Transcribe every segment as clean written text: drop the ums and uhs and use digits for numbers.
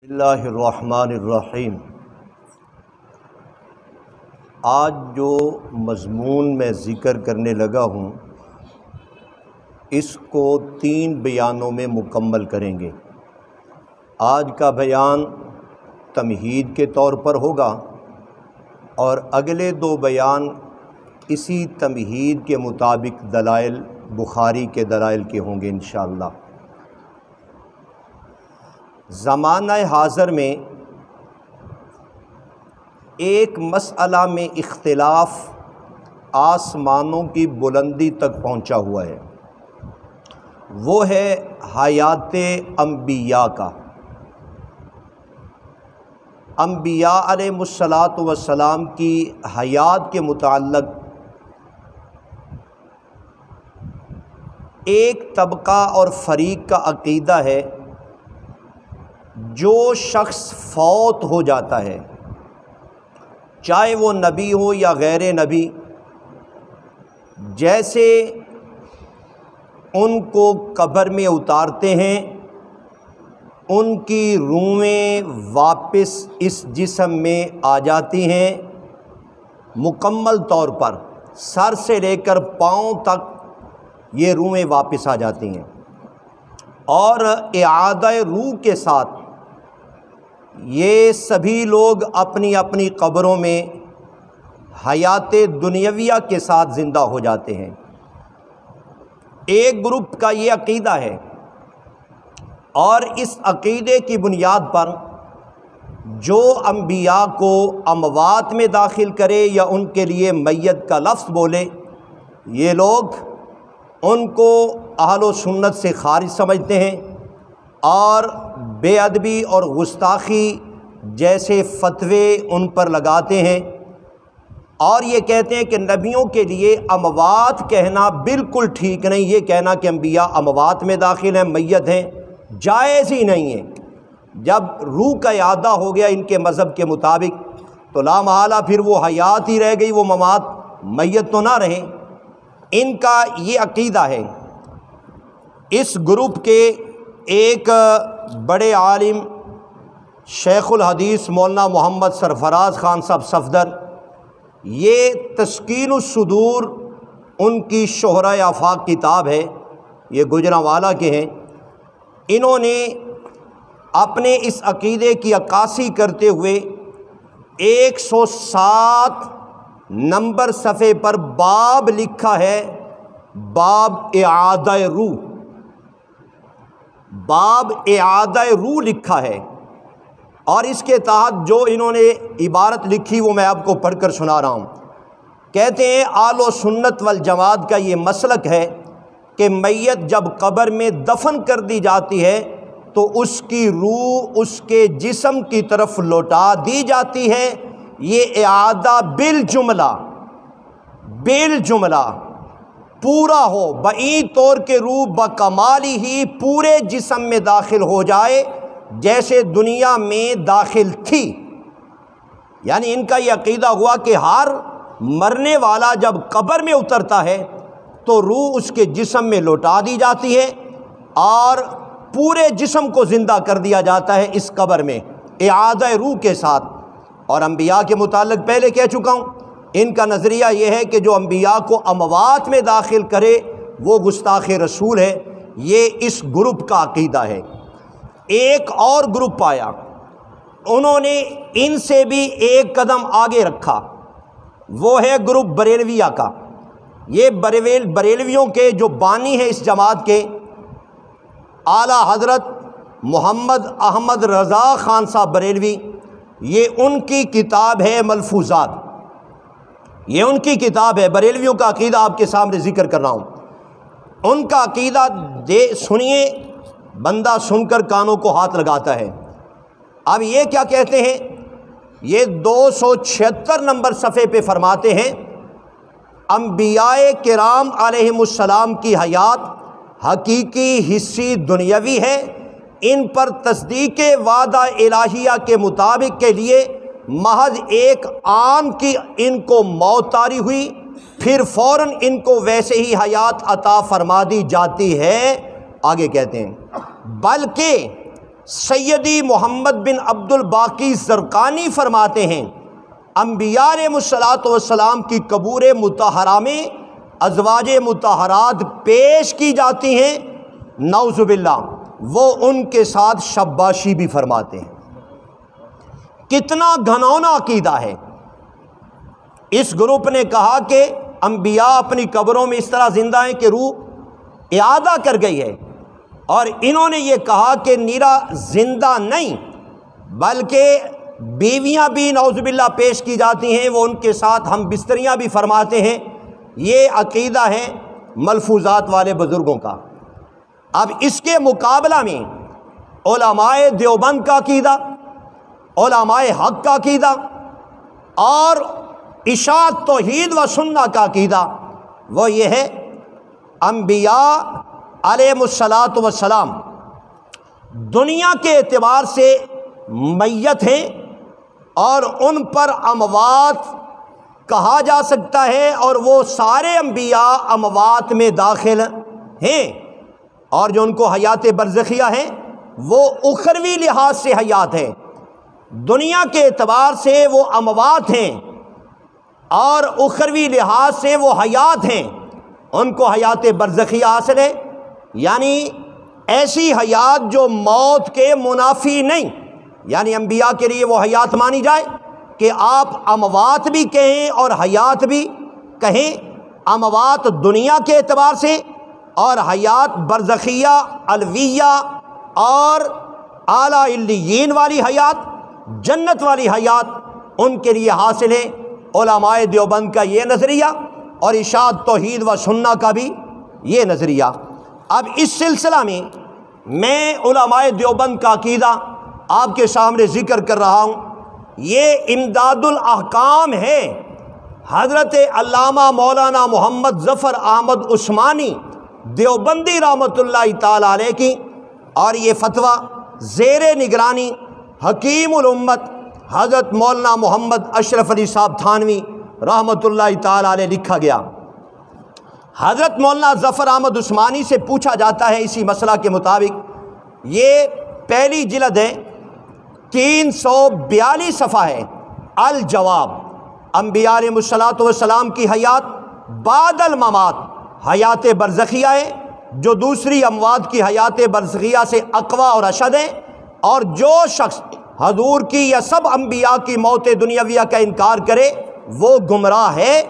بسم اللہ الرحمن الرحیم۔ آج جو مضمون میں ذکر کرنے لگا ہوں اس کو 3 بیانوں میں مکمل کریں گے۔ آج کا بیان تمہید کے طور پر ہوگا اور اگلے 2 بیان اسی تمہید کے مطابق دلائل بخاری کے دلائل کے ہوں گے انشاءاللہ۔ زمانہ حاضر میں ایک مسئلہ میں اختلاف آسمانوں کی بلندی تک پہنچا ہوا ہے، وہ ہے حیات انبیاء کا۔ انبیاء علیہ السلام کی حیات کے متعلق ایک طبقہ اور فریق کا عقیدہ ہے جو شخص فوت ہو جاتا ہے، چاہے وہ نبی ہو یا غیر نبی، جیسے ان کو قبر میں اتارتے ہیں ان کی روحیں واپس اس جسم میں آ جاتی ہیں، مکمل طور پر سر سے لے کر پاؤں تک یہ روحیں واپس آ جاتی ہیں، اور اعادہ روح کے ساتھ یہ سبھی لوگ اپنی اپنی قبروں میں حیات دنیویہ کے ساتھ زندہ ہو جاتے ہیں۔ ایک گروپ کا یہ عقیدہ ہے، اور اس عقیدے کی بنیاد پر جو انبیاء کو اموات میں داخل کرے یا ان کے لیے میت کا لفظ بولے، یہ لوگ ان کو اہل و سنت سے خارج سمجھتے ہیں اور بے ادبی اور گستاخی جیسے فتوے ان پر لگاتے ہیں، اور یہ کہتے ہیں کہ نبیوں کے لیے اموات کہنا بالکل ٹھیک نہیں، یہ کہنا کہ انبیاء اموات میں داخل ہیں، میت ہیں، جائز ہی نہیں ہے۔ جب روح کا اعادہ ہو گیا ان کے مذہب کے مطابق تو لا محالہ پھر وہ حیات ہی رہ گئی، وہ ممات میت تو نہ رہے۔ ان کا یہ عقیدہ ہے۔ اس گروپ کے ایک بڑے عالم شیخ الحدیث مولانا محمد سرفراز خان صاحب صفدر، یہ تسکین الصدور ان کی شہرہ آفاق کتاب ہے، یہ گوجرانوالہ کے ہیں۔ انہوں نے اپنے اس عقیدے کی عکاسی کرتے ہوئے 107 نمبر صفحے پر باب لکھا ہے، باب اعادہ روح، باب اعادہ روح لکھا ہے، اور اس کے تحت جو انہوں نے عبارت لکھی وہ میں آپ کو پڑھ کر سنا رہا ہوں۔ کہتے ہیں اہل و سنت والجماعت کا یہ مسلک ہے کہ میت جب قبر میں دفن کر دی جاتی ہے تو اس کی روح اس کے جسم کی طرف لوٹا دی جاتی ہے۔ یہ اعادہ بالجملہ پورا ہو، بعید طور کے روح بکمالی ہی پورے جسم میں داخل ہو جائے جیسے دنیا میں داخل تھی۔ یعنی ان کا یہ عقیدہ ہوا کہ ہر مرنے والا جب قبر میں اترتا ہے تو روح اس کے جسم میں لوٹا دی جاتی ہے اور پورے جسم کو زندہ کر دیا جاتا ہے اس قبر میں اعادہ روح کے ساتھ۔ اور انبیاء کے متعلق پہلے کہہ چکا ہوں، ان کا نظریہ یہ ہے کہ جو انبیاء کو اموات میں داخل کرے وہ گستاخ رسول ہے، یہ اس گروپ کا عقیدہ ہے۔ ایک اور گروپ آیا، انہوں نے ان سے بھی ایک قدم آگے رکھا، وہ ہے گروپ بریلویہ کا۔ یہ بریلویوں کے جو بانی ہیں اس جماعت کے، اعلیٰ حضرت محمد احمد رضا خان صاحب بریلوی، یہ ان کی کتاب ہے ملفوظات، یہ ان کی کتاب ہے۔ بریلویوں کا عقیدہ آپ کے سامنے ذکر کر رہا ہوں۔ ان کا عقیدہ سنیے، بندہ سن کر کانوں کو ہاتھ لگاتا ہے۔ اب یہ کیا کہتے ہیں، یہ 276 نمبر صفحے پہ فرماتے ہیں، انبیاء کرام علیہم السلام کی حیات حقیقی، حصی، دنیاوی ہے۔ ان پر تصدیق وعدہ الہیہ کے مطابق کے لیے محض ایک آن کی ان کو موت طاری ہوئی، پھر فوراً ان کو ویسے ہی حیات عطا فرما دی جاتی ہے۔ آگے کہتے ہیں بلکہ سیدی محمد بن عبد الباقی زرقانی فرماتے ہیں انبیاء علیہ الصلوۃ والسلام کی قبور مطہرہ میں ازواج مطہرات پیش کی جاتی ہیں، نعوذ باللہ، وہ ان کے ساتھ شباشی بھی فرماتے ہیں۔ کتنا گھنونا عقیدہ ہے۔ اس گروپ نے کہا کہ انبیاء اپنی قبروں میں اس طرح زندہ ہیں کہ روح اعادہ کر گئی ہے، اور انہوں نے یہ کہا کہ نیرا زندہ نہیں بلکہ بیویاں بھی نعوذ باللہ پیش کی جاتی ہیں، وہ ان کے ساتھ ہم بستریاں بھی فرماتے ہیں۔ یہ عقیدہ ہے ملفوظات والے بزرگوں کا۔ اب اس کے مقابلہ میں علماء دیوبند کا عقیدہ، علماء حق کا عقیدہ اور اشاعت توحید و سنت کا عقیدہ وہ یہ ہے، انبیاء علیہ الصلوۃ والسلام دنیا کے اعتبار سے میت ہیں اور ان پر اموات کہا جا سکتا ہے، اور وہ سارے انبیاء اموات میں داخل ہیں، اور جو ان کو حیات برزخیہ ہیں وہ اخروی لحاظ سے حیات ہیں، دنیا کے اعتبار سے وہ اموات ہیں اور اخروی لحاظ سے وہ حیات ہیں، ان کو حیات برزخیہ حاصل ہے، یعنی ایسی حیات جو موت کے منافی نہیں، یعنی انبیاء کے لیے وہ حیات مانی جائے کہ آپ اموات بھی کہیں اور حیات بھی کہیں، اموات دنیا کے اعتبار سے اور حیات برزخیہ علویہ اور اعلیٰ علیین والی حیات، جنت والی حیات ان کے لیے حاصل ہے۔ علماء دیوبند کا یہ نظریہ اور اشاعت توحید و سنت کا بھی یہ نظریہ۔ اب اس سلسلہ میں علماء دیوبند کا عقیدہ آپ کے سامنے ذکر کر رہا ہوں۔ یہ امداد الاحکام ہے حضرت علامہ مولانا محمد ظفر احمد عثمانی دیوبندی رحمۃ اللہ تعالی علیہ کی، اور یہ فتویٰ زیر نگرانی حکیم الامت حضرت مولانا محمد اشرف علی صاحب تھانوی رحمۃ اللہ تعالی علیہ لکھا گیا۔ حضرت مولانا ظفر احمد عثمانی سے پوچھا جاتا ہے اسی مسئلہ کے مطابق، یہ پہلی جلد ہے، 342 صفحہ ہے، الجواب، انبیاء علیہ الصلوۃ والسلام کی حیات بعد الممات حیات برزخیہ ہے، جو دوسری اموات کی حیات برزخیہ سے اقوی اور اشد ہے، اور جو شخص حضور کی یا سب انبیاء کی موت دنیاویہ کا انکار کرے وہ گمراہ ہے۔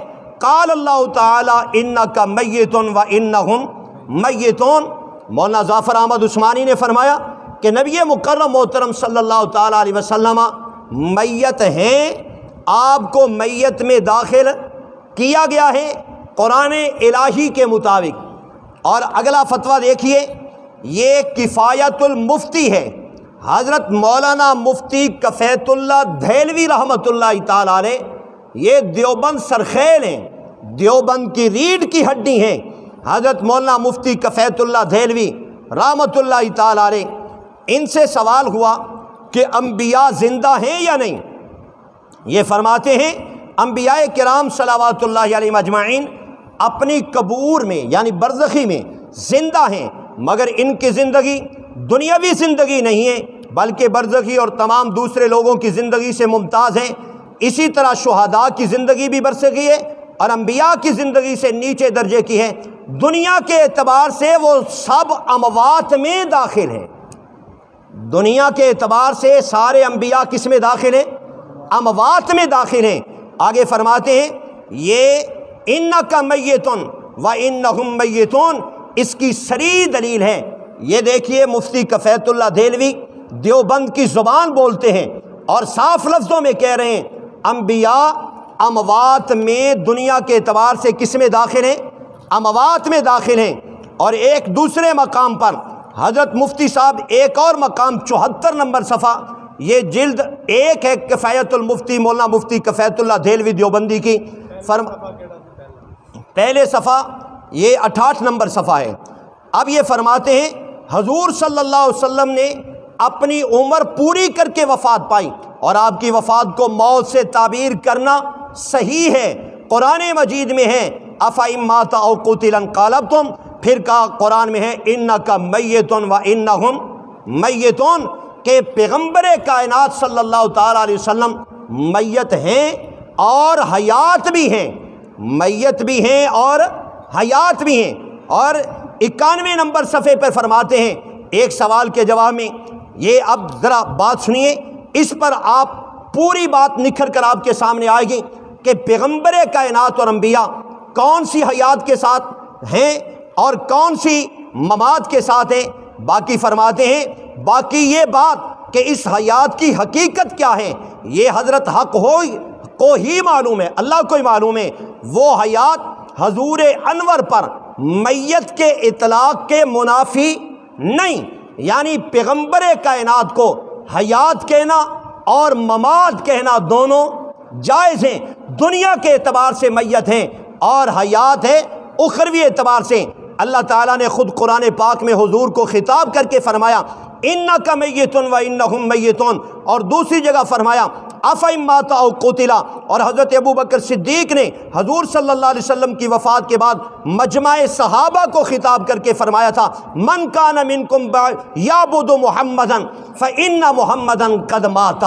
قال اللہ تعالی انک میت و انہم میتون، مولانا ظفر احمد عثمانی نے فرمایا کہ نبی مکرم محترم صلی اللہ تعالی علیہ وسلم میت ہیں، آپ کو میت میں داخل کیا گیا ہے قرآن الہی کے مطابق۔ اور اگلا فتویٰ دیکھیے، یہ کفایت المفتی ہے، حضرت مولانا مفتی کفیت اللہ دہلوی رحمۃ اللہ تعالی علیہ، یہ دیوبند سرخیل ہیں، دیوبند کی ریڑھ کی ہڈی ہیں، حضرت مولانا مفتی کفیت اللہ دہلوی رحمۃ اللہ تعالی علیہ۔ ان سے سوال ہوا کہ انبیاء زندہ ہیں یا نہیں؟ یہ فرماتے ہیں انبیاء کرام صلوات اللہ علیہم اجمعین اپنی قبور میں یعنی برزخی میں زندہ ہیں، مگر ان کی زندگی دنیاوی زندگی نہیں ہے بلکہ برزخی اور تمام دوسرے لوگوں کی زندگی سے ممتاز ہیں۔ اسی طرح شہداء کی زندگی بھی برزخی ہے اور انبیاء کی زندگی سے نیچے درجے کی ہے۔ دنیا کے اعتبار سے وہ سب اموات میں داخل ہیں، دنیا کے اعتبار سے سارے انبیاء کس میں داخل ہیں؟ اموات میں داخل ہیں۔ آگے فرماتے ہیں یہ انک میتون و انہم میتون، اس کی صریح دلیل ہے۔ یہ دیکھیے مفتی کفیت اللہ دہلوی دیوبند کی زبان بولتے ہیں اور صاف لفظوں میں کہہ رہے ہیں انبیاء اموات میں دنیا کے اعتبار سے کس میں داخل ہیں؟ اموات میں داخل ہیں۔ اور ایک دوسرے مقام پر حضرت مفتی صاحب ایک اور مقام 74 نمبر صفحہ، یہ جلد 1 ہے کفایت المفتی مولانا مفتی کفیت اللہ دہلوی دیوبندی کی، پہلے صفحہ یہ 68 نمبر صفحہ ہے۔ اب یہ فرماتے ہیں حضور صلی اللہ علیہ وسلم نے اپنی عمر پوری کر کے وفات پائی، اور آپ کی وفات کو موت سے تعبیر کرنا صحیح ہے، قرآن مجید میں ہے افإن مات أو قتل انقلبتم، پھر کہا قرآن میں ہے انک میت و انہم میتون، کہ پیغمبر کائنات صلی اللہ تعالیٰ علیہ وسلم میت ہیں اور حیات بھی ہیں، میت بھی ہیں اور حیات بھی ہیں۔ اور 91 نمبر صفحے پر فرماتے ہیں ایک سوال کے جواب میں، یہ اب ذرا بات سنیے، اس پر آپ پوری بات نکھر کر آپ کے سامنے آئے گی کہ پیغمبر کائنات اور انبیاء کون سی حیات کے ساتھ ہیں اور کون سی ممات کے ساتھ ہیں۔ باقی فرماتے ہیں باقی یہ بات کہ اس حیات کی حقیقت کیا ہے یہ حضرت حق کو ہی معلوم ہے، اللہ کو ہی معلوم ہے۔ وہ حیات حضور انور پر میت کے اطلاق کے منافی نہیں، یعنی پیغمبر کائنات کو حیات کہنا اور ممات کہنا دونوں جائز ہیں۔ دنیا کے اعتبار سے میت ہیں اور حیات ہے اخروی اعتبار سے۔ اللہ تعالیٰ نے خود قرآن پاک میں حضور کو خطاب کر کے فرمایا انک میت و انہم میتون، اور دوسری جگہ فرمایا افإن مات او قتل، اور حضرت ابوبکر صدیق نے حضور صلی اللہ علیہ وسلم کی وفات کے بعد مجمع صحابہ کو خطاب کر کے فرمایا تھا من کان منکم یعبد محمدا فإن محمدا قد مات۔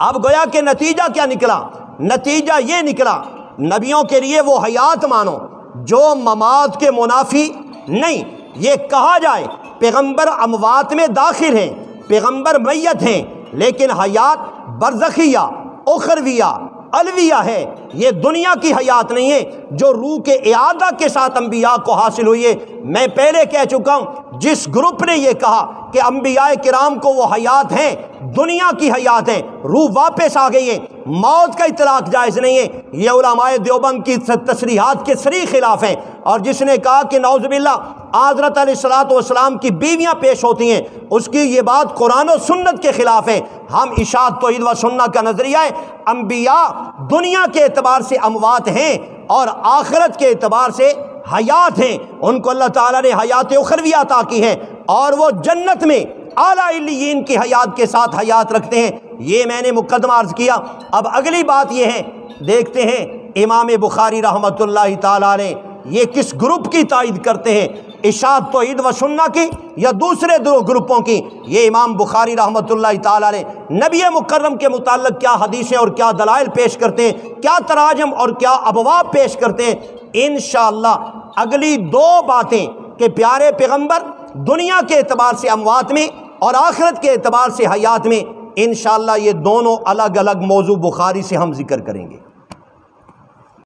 اب گویا کہ نتیجہ کیا نکلا؟ نتیجہ یہ نکلا نبیوں کے لیے وہ حیات مانو جو ممات کے منافی نہیں۔ یہ کہا جائے پیغمبر اموات میں داخل ہیں، پیغمبر میت ہیں، لیکن حیات برزخیہ اخرویہ الویہ ہے، یہ دنیا کی حیات نہیں ہے جو روح کے اعادہ کے ساتھ انبیاء کو حاصل ہوئی ہے۔ میں پہلے کہہ چکا ہوں جس گروپ نے یہ کہا کہ انبیاء کرام کو وہ حیات ہیں دنیا کی حیات ہیں، روح واپس آ گئی ہے، موت کا اطلاق جائز نہیں ہے، یہ علماء دیوبند کی تصریحات کے صریح خلاف ہیں۔ اور جس نے کہا کہ نعوذ باللہ حضرت علیہ الصلوۃ والسلام کی بیویاں پیش ہوتی ہیں، اس کی یہ بات قرآن و سنت کے خلاف ہے۔ ہم اشاعت توحید و سنت کا نظریہ ہے انبیاء دنیا کے اعتبار سے اموات ہیں اور آخرت کے اعتبار سے حیات ہیں، ان کو اللہ تعالیٰ نے حیات اخروی عطا کی ہے اور وہ جنت میں اعلیٰ علیین کی حیات کے ساتھ حیات رکھتے ہیں۔ یہ میں نے مقدمہ عرض کیا۔ اب اگلی بات یہ ہے، دیکھتے ہیں امام بخاری رحمۃ اللہ تعالیٰ علیہ یہ کس گروپ کی تائید کرتے ہیں، اشاعت توحید و سنت کی یا دوسرے دو گروپوں کی۔ یہ امام بخاری رحمۃ اللہ تعالیٰ علیہ نبی مکرم کے متعلق کیا حدیثیں اور کیا دلائل پیش کرتے ہیں، کیا تراجم اور کیا ابواب پیش کرتے ہیں، انشاءاللہ اگلی دو باتیں کہ پیارے پیغمبر دنیا کے اعتبار سے اموات میں اور آخرت کے اعتبار سے حیات میں، انشاءاللہ یہ دونوں الگ الگ موضوع بخاری سے ہم ذکر کریں گے۔